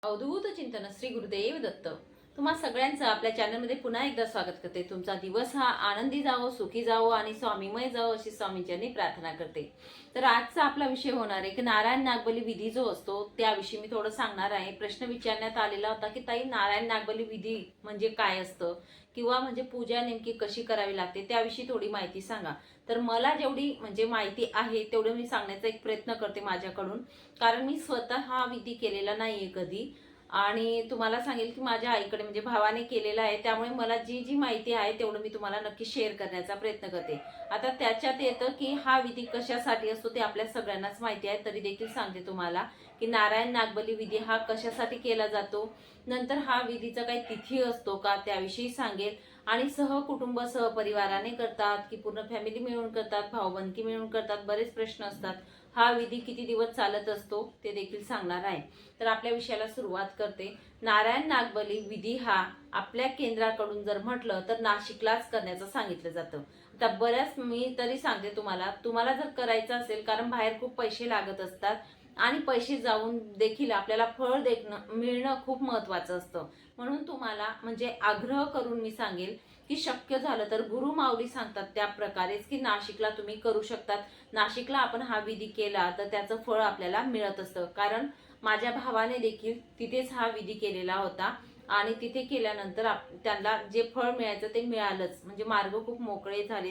अवधूत चिंतन श्री गुरुदेव दत्त। तुम्हा सगळ्यांचं आपल्या चॅनलमध्ये पुन्हा एकदा स्वागत करते। तुमचा दिवस हा आनंदी जावो, सुखी जावो आणि स्वामीमय जावो अशी स्वामींचरणी प्रार्थना करते। तर आजचा आपला विषय होणार आहे की नारायण नागबली विधी जो असतो त्याविषयी मी थोडं सांगणार आहे। प्रश्न विचारण्यात आलेला होता की ताई नारायण नागबली विधी म्हणजे काय असतं किंवा म्हणजे पूजा नेमकी कशी करावी लागते त्याविषयी थोडी माहिती सांगा। तर मला जेवढी म्हणजे माहिती आहे तेवढं मी सांगण्याचा एक प्रयत्न करते माझ्याकडून, कारण मी स्वतः हा विधी केलेला नाहीये कधी। आणि तुम्हाला सांगेल की माझ्या आईकडे म्हणजे भावाने केलेला आहे, त्यामुळे मला जी जी माहिती आहे तेवढं मी तुम्हाला नक्की शेअर करण्याचा प्रयत्न करते। आता त्याच्यात येतं की हा विधी कशासाठी असतो ते आपल्या सगळ्यांनाच माहिती आहे, तरी देखील सांगते तुम्हाला की नारायण नागबली विधी हा कशासाठी केला जातो। नंतर हा विधीचा काही तिथी असतो का त्याविषयी सांगेल, आणि सहकुटुंब सहपरिवाराने करतात की पूर्ण फॅमिली मिळून करतात, भाऊबंदकी मिळून करतात, बरेच प्रश्न असतात। हा विधी किती दिवस चालत असतो ते देखील सांगणार आहे। तर आपल्या विषयाला सुरुवात करते। नारायण नागबली विधी हा आपल्या केंद्राकडून जर म्हटलं तर नाशिकलाच करण्याचं सांगितलं जातं। आता बऱ्याच मी तरी सांगते तुम्हाला जर करायचं असेल, कारण बाहेर खूप पैसे लागत असतात आणि पैसे जाऊन देखील आपल्याला फळ मिळणं खूप महत्त्वाचं असतं। म्हणून तुम्हाला म्हणजे आग्रह करून मी सांगेल की शक्य झालं तर गुरु माऊली सांगतात त्या प्रकारेच की नाशिकला तुम्ही करू शकतात। नाशिकला आपण हा विधी केला तर त्याचं फळ आपल्याला मिळत असतं, कारण माझ्या भावाने देखील तिथेच हा विधी केलेला होता आणि तिथे केल्यानंतर त्यांना जे फळ मिळायचं ते मिळालंच, म्हणजे मार्ग खूप मोकळे झाले,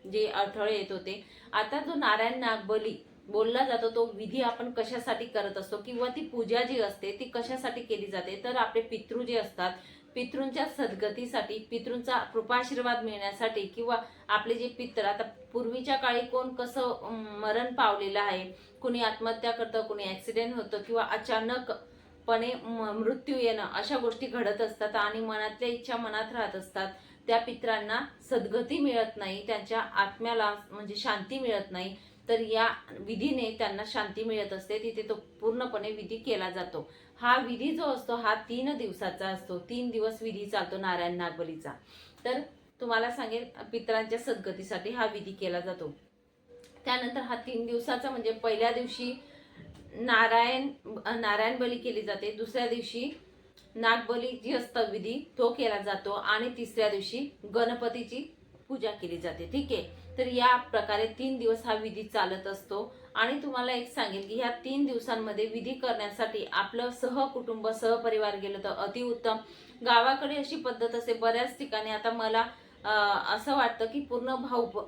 जे अडथळे येत होते। आता जो नारायण नागबली बोलला जातो तो विधी आपण कशासाठी करत असतो किंवा ती पूजा जी असते ती कशासाठी केली जाते, तर आपले पितृ जे असतात पितृंच्या सद्गतीसाठी, पितृंचा कृपाशीर्वाद मिळण्यासाठी, किंवा आपले जे पित्र आता पूर्वीच्या काळी कोण कसं मरण पावलेलं आहे, कुणी आत्महत्या करतं, कुणी ऍक्सिडेंट होतं किंवा अचानकपणे मृत्यू येणं, अशा गोष्टी घडत असतात आणि मनातल्या इच्छा मनात राहत असतात। त्या पित्रांना सद्गती मिळत नाही, त्यांच्या आत्म्याला म्हणजे शांती मिळत नाही, तर या विधीने त्यांना शांती मिळत असते। तिथे तो पूर्णपणे विधी केला जातो। हा विधी जो असतो हा 3 दिवसाचा असतो, 3 दिवस विधी चालतो नारायण नागबलीचा। तर तुम्हाला सांगेल पितरांच्या सद्गतीसाठी हा विधी केला जातो। त्यानंतर हा 3 दिवसाचा म्हणजे पहिल्या दिवशी नारायण बली केली जाते, दुसऱ्या दिवशी नागबली जी असतं विधी तो केला जातो आणि तिसऱ्या दिवशी गणपतीची पूजा केली जाते। ठीक आहे, तर या प्रकारे 3 दिवस हा विधी चालत असतो। आणि तुम्हाला एक सांगेल की ह्या 3 दिवसांमध्ये विधी करण्यासाठी आपलं सहकुटुंब सहपरिवार गेलं तर अतिउत्तम। गावाकडे अशी पद्धत असते बऱ्याच ठिकाणी, आता मला असं वाटतं की पूर्ण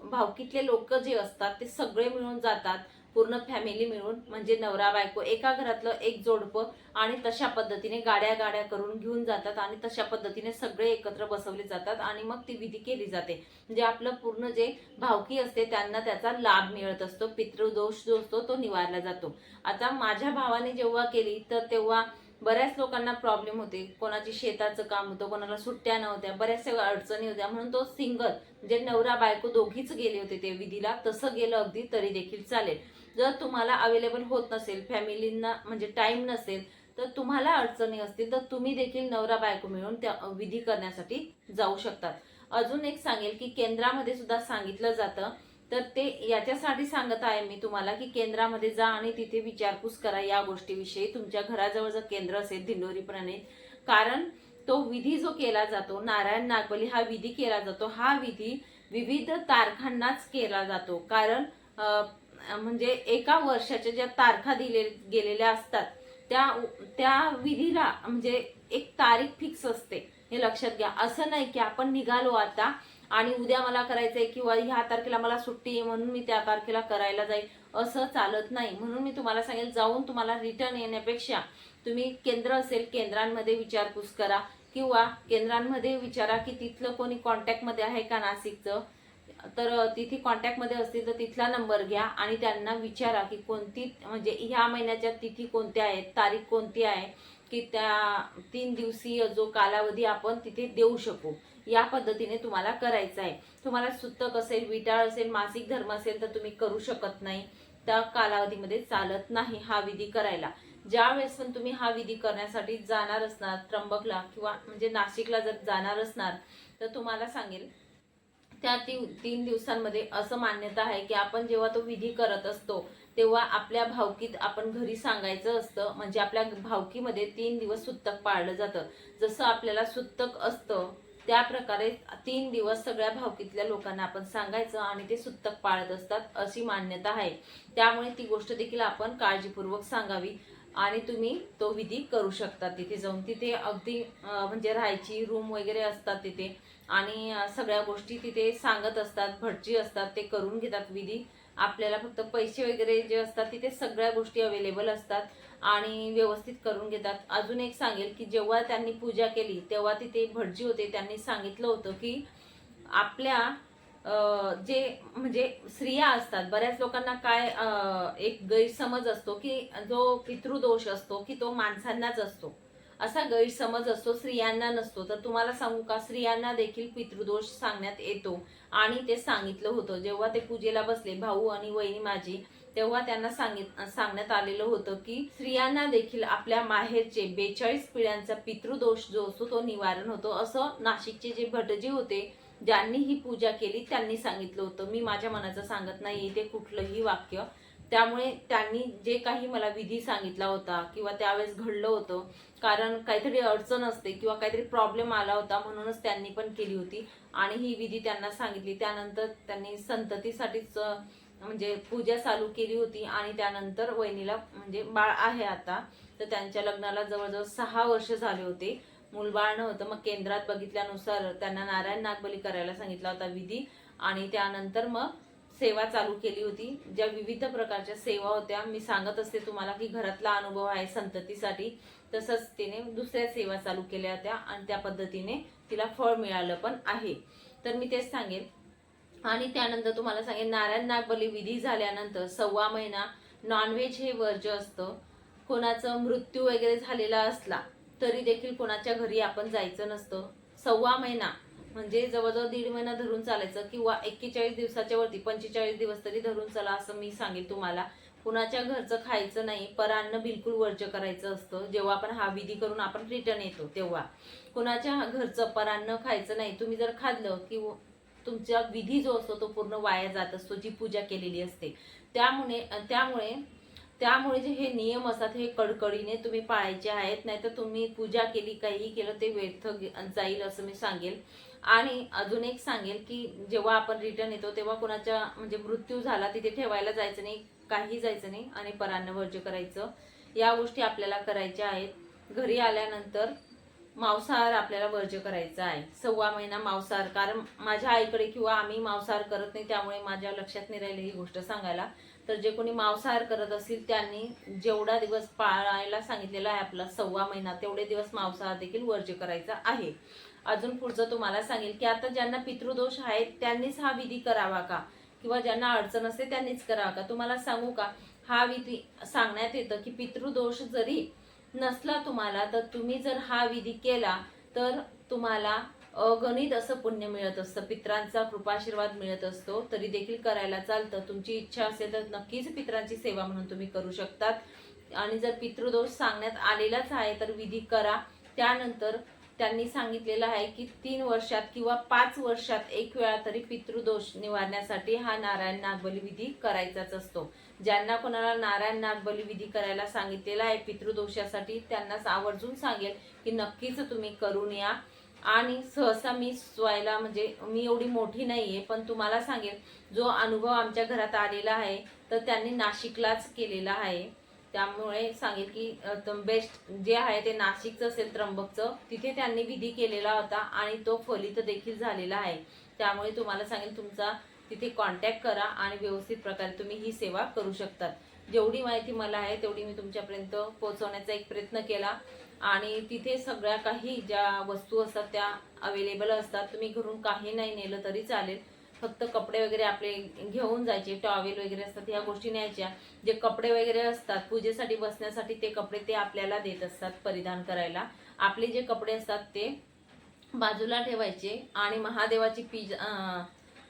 भावकीतले लोक जे असतात ते सगळे मिळून जातात, पूर्ण फॅमिली मिळून, म्हणजे नवरा बायको एका घरातलं एक जोडपं, आणि तशा पद्धतीने गाड्या गाड्या करून घेऊन जातात आणि तशा पद्धतीने सगळे एकत्र बसवले जातात आणि मग ती विधी केली जाते। म्हणजे आपलं पूर्ण जे भावकी असते त्यांना त्याचा लाभ मिळत असतो, पितृदोष जो असतो तो निवारला जातो। आता माझ्या भावाने जेव्हा केली तर तेव्हा बऱ्याच लोकांना प्रॉब्लेम होते, कोणाची शेताचं काम होतं, कोणाला सुट्ट्या नव्हत्या, बऱ्याचशा अडचणी होत्या, म्हणून तो सिंगल म्हणजे नवरा बायको दोघीच गेले होते ते विधीला। तसं गेलं अगदी तरी देखील चालेल। जर तुम्हाला अवेलेबल होत नसेल, फॅमिलींना म्हणजे टाइम नसेल, तर तुम्हाला अडचणी असतील तर तुम्ही देखील नवरा बायको मिळून त्या विधी करण्यासाठी जाऊ शकतात। अजून एक सांगेल की केंद्रामध्ये सुद्धा सांगितलं जातं, तर ते याच्यासाठी सांगत आहे मी तुम्हाला की केंद्रामध्ये जा आणि तिथे विचारपूस करा या गोष्टीविषयी। तुमच्या घराजवळ जर केंद्र असेल दिंडोरी प्रणित, कारण तो विधी जो केला जातो नारायण नागबली हा विधी केला जातो, हा विधी विविध तारखांनाच केला जातो, कारण म्हणजे एका वर्षाच्या ज्या तारखा गेलेल्या असतात त्या त्या विधीला म्हणजे एक तारीख फिक्स असते, हे लक्षात घ्या। असं नाही की आपण निघालो आता आणि उद्या मला करायचंय किंवा ह्या तारखेला मला सुट्टी आहे म्हणून मी त्या तारखेला करायला जाईल, असं चालत नाही। म्हणून मी तुम्हाला सांगेल जाऊन तुम्हाला रिटर्न येण्यापेक्षा तुम्ही केंद्र असेल केंद्रांमध्ये विचारपूस करा, किंवा केंद्रांमध्ये विचारा की तिथलं कोणी कॉन्टॅक्टमध्ये आहे का नाशिकचं, तर तिथे कॉन्टॅक्टमध्ये असतील तर तिथला नंबर घ्या आणि त्यांना विचारा की कोणती म्हणजे ह्या महिन्याच्या तिथी कोणत्या आहेत, तारीख कोणती आहे, की त्या 3 दिवसीय जो कालावधी आपण तिथे देऊ शकू, या पद्धतीने तुम्हाला करायचं आहे। तुम्हाला सुतक असेल, विटाळ असेल, मासिक धर्म असेल तर तुम्ही करू शकत नाही, त्या कालावधीमध्ये चालत नाही हा विधी करायला। ज्या वेळेस पण तुम्ही हा विधी करण्यासाठी जाणार असणार त्र्यंबकला किंवा म्हणजे नाशिकला जर जाणार असणार, तर तुम्हाला सांगेल त्या 3 दिवसांमध्ये असं मान्यता आहे की आपण जेव्हा तो विधी करत असतो तेव्हा आपल्या भावकीत आपण घरी सांगायचं असतं. म्हणजे आपल्या भावकीमध्ये 3 दिवस सुत्तक पाळलं जातं. जसं आपल्याला सुत्तक असतं त्या प्रकारे 3 दिवस सगळ्या भावकीतल्या लोकांना आपण सांगायचं आणि ते सुत्तक पाळत असतात अशी मान्यता आहे. त्यामुळे ती गोष्ट देखील आपण काळजीपूर्वक सांगावी आणि तुम्ही तो विधी करू शकता तिथे जाऊन. तिथे अगदी म्हणजे राहायची रूम वगैरे असतात तिथे आणि सगळ्या गोष्टी तिथे सांगत असतात. भटजी असतात, ते करून घेतात विधी. आपल्याला फक्त पैसे वगैरे जे असतात तिथे सगळ्या गोष्टी अवेलेबल असतात आणि व्यवस्थित करून घेतात. अजून एक सांगेल की जेव्हा त्यांनी पूजा केली तेव्हा तिथे भटजी होते, त्यांनी सांगितलं होतं की आपल्या जे म्हणजे स्त्रिया असतात, बऱ्याच लोकांना काय एक गैरसमज असतो की जो पितृदोष असतो की तो माणसांनाच असतो, असा गैरसमज असतो, स्त्रियांना नसतो. तर तुम्हाला सांगू का, स्त्रियांना देखील पितृदोष सांगण्यात येतो आणि ते सांगितलं होतं. जेव्हा ते पूजेला बसले भाऊ आणि वहिनी माझी, तेव्हा त्यांना सांगण्यात आलेलं होतं की स्त्रियांना देखील आपल्या माहेरचे 42 पिढ्यांचा पितृदोष जो असतो तो निवारण होतो, असं नाशिकचे जे भटजी होते ज्यांनी ही पूजा केली त्यांनी सांगितलं होतं. मी माझ्या मनाचं सांगत नाही इथे कुठलंही वाक्य. त्यामुळे त्यांनी जे काही मला विधी सांगितला होता किंवा त्यावेळेस घडलं होतं, कारण काहीतरी अडचण असते किंवा काहीतरी प्रॉब्लेम आला होता म्हणूनच त्यांनी पण केली होती आणि ही विधी त्यांना सांगितली. त्यानंतर त्यांनी संततीसाठीच म्हणजे पूजा चालू केली होती आणि त्यानंतर वहिनीला म्हणजे बाळ आहे आता. तर त्यांच्या लग्नाला जवळजवळ 6 वर्ष झाले होते, मूलबाळ नव्हतं. मग केंद्रात बघितल्यानुसार त्यांना नारायण नागबली करायला सांगितला होता विधी आणि त्यानंतर मग सेवा चालू केली होती. ज्या विविध प्रकारच्या सेवा होत्या, मी सांगत असते तुम्हाला की घरातला अनुभव आहे संततीसाठी, तसंच तिने दुसऱ्या सेवा चालू केल्या होत्या आणि त्या पद्धतीने तिला फळ मिळालं पण आहे. तर मी तेच सांगेन. आणि त्यानंतर तुम्हाला सांगेन, नारायण नागबली विधी झाल्यानंतर 1.25 महिना नॉनव्हेज हे वर्ज्य असतं. कोणाचा मृत्यू वगैरे झालेला असला तरी देखील कोणाच्या घरी आपण जायचं नसतं. 1.25 महिना म्हणजे जवळजवळ 1.5 महिना धरून चालायचं किंवा 41 दिवसाच्या वरती 45 दिवस तरी धरून चला असं मी सांगेल तुम्हाला. कुणाच्या घरचं खायचं नाही, परान्न बिलकुल वर्ज्य करायचं असतं. जेव्हा आपण हा विधी करून आपण रिटर्न येतो तेव्हा कुणाच्या घरचं परान्न खायचं नाही. तुम्ही जर खाल्लं की तुमचा विधी जो असतो तो पूर्ण वाया जात असतो, जी पूजा केलेली असते. त्यामुळे त्यामुळे त्यामुळे जे हे नियम असतात हे कडकडीने तुम्ही पाळायचे आहेत, नाहीतर तुम्ही पूजा केली काही केलं ते व्यर्थ जाईल असं मी सांगेल. आणि अजून एक सांगेल की जेव्हा आपण रिटर्न येतो तेव्हा कोणाच्या म्हणजे मृत्यू झाला तिथे ठेवायला जायचं नाही, काही जायचं नाही आणि परान्न वर्ज्य करायचं. या गोष्टी आपल्याला करायच्या आहेत. घरी आल्यानंतर मांसाहार आपल्याला वर्ज्य करायचा आहे. 1.25 महिना मांसाहार, कारण माझ्या आईकडे किंवा आम्ही मांसाहार करत नाही त्यामुळे माझ्या लक्षात नाही राहिली ही गोष्ट सांगायला. तर जे कोणी मांसाहार करत असतील त्यांनी जेवढा दिवस पाळायला सांगितलेला आहे आपला 1.25 महिना, तेवढे दिवस मांसाहार देखील वर्ज्य करायचा आहे. अजून पुढचं तुम्हाला सांगेल की आता ज्यांना पितृदोष आहेत त्यांनीच हा विधी करावा का, किंवा ज्यांना अडचण असते त्यांनीच करावा का. तुम्हाला सांगू का, हा विधी सांगण्यात येतं की पितृदोष जरी नसला तुम्हाला तर तुम्ही जर हा विधी केला तर तुम्हाला अगणित असं पुण्य मिळत असतं, पितरांचा कृपाशीर्वाद मिळत असतो. तरी देखील करायला चालतं. तुमची इच्छा असेल तर नक्कीच पितरांची सेवा म्हणून तुम्ही करू शकतात आणि जर पितृदोष सांगण्यात आलेलाच आहे तर विधी करा. त्यानंतर त्यांनी सांगितलेलं आहे की 3 वर्षात किंवा 5 वर्षात एक वेळा तरी पितृदोष निवारण्यासाठी हा नारायण नागबली विधी करायचाच असतो. ज्यांना कोणाला नारायण नागबली विधी करायला सांगितलेला आहे पितृदोषासाठी त्यांनाच आवर्जून सांगेल की नक्कीच तुम्ही करून या. आणि सहसा मी स्वयला म्हणजे मी एवढी मोठी नाहीये पण तुम्हाला सांगेल, जो अनुभव आमच्या घरात आलेला आहे तर त्यांनी नाशिकलाच केलेला आहे. त्यामुळे सांगेल की बेस्ट जे आहे ते नाशिकचं असेल, त्र्यंबकचं, तिथे त्यांनी विधी केलेला होता आणि तो फलित देखील झालेला आहे. त्यामुळे तुम्हाला सांगेल तुमचा तिथे कॉन्टॅक्ट करा आणि व्यवस्थित प्रकारे तुम्ही ही सेवा करू शकतात. जेवढी माहिती मला आहे तेवढी मी तुमच्यापर्यंत पोहोचवण्याचा एक प्रयत्न केला आणि तिथे सगळ्या काही ज्या वस्तू असतात त्या अवेलेबल असतात. तुम्ही घरून काही नाही नेलं तरी चालेल, फक्त कपडे वगैरे आपले घेऊन जायचे, टॉवेल वगैरे असतात ह्या गोष्टी न्यायच्या. जे कपडे वगैरे असतात पूजेसाठी बसण्यासाठी ते कपडे ते आपल्याला देत असतात परिधान करायला. आपले जे कपडे असतात ते बाजूला ठेवायचे आणि महादेवाची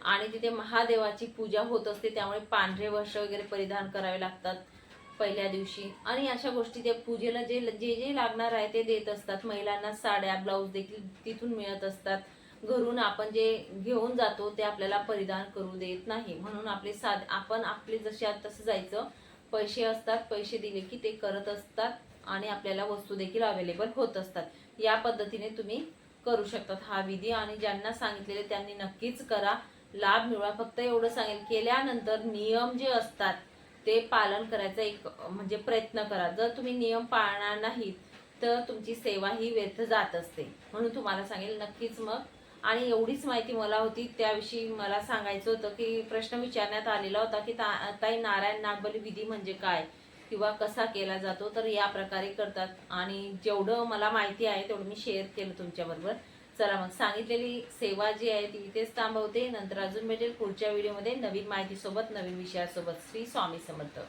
आणि तिथे महादेवाची पूजा होत असते त्यामुळे पांढरे वस्त्र वगैरे परिधान करावे लागतात पहिल्या दिवशी. आणि अशा गोष्टी ते पूजेला जे जे जे लागणार आहे ते देत असतात. महिलांना साड्या ब्लाऊज देखील तिथून मिळत असतात. घरून आपण जे घेऊन जातो ते आपल्याला परिधान करू देत नाही, म्हणून आपण आपले जसे तसं जायचं, पैसे असतात, पैसे दिले की ते करत असतात आणि आपल्याला वस्तू देखील अवेलेबल होत असतात। या पद्धतीने तुम्ही करू शकतात हा विधी, आणि ज्यांना सांगितलेले त्यांनी नक्कीच करा, लाभ मिळवा। फक्त एवढं सांगेल, केल्यानंतर नियम जे असतात ते पालन करायचा एक म्हणजे प्रयत्न करा। जर तुम्ही नियम पाळणार नाहीत तर तुमची सेवा ही व्यर्थ जात असते, म्हणून तुम्हाला सांगेल नक्कीच मग। आणि एवढीच माहिती मला होती, त्याविषयी मला सांगायचं होतं की प्रश्न विचारण्यात आलेला होता की ताई नारायण नागबली विधी म्हणजे काय किंवा कसा केला जातो, तर या प्रकारे करतात। आणि जेवढं मला माहिती आहे तेवढं मी शेअर केलं तुमच्याबरोबर। चला मग, सांगितलेली सेवा जी आहे ती इथेच थांबवते, नंतर अजून भेटेल पुढच्या व्हिडिओमध्ये नवीन माहितीसोबत, नवीन विषयासोबत। श्री स्वामी समर्थ।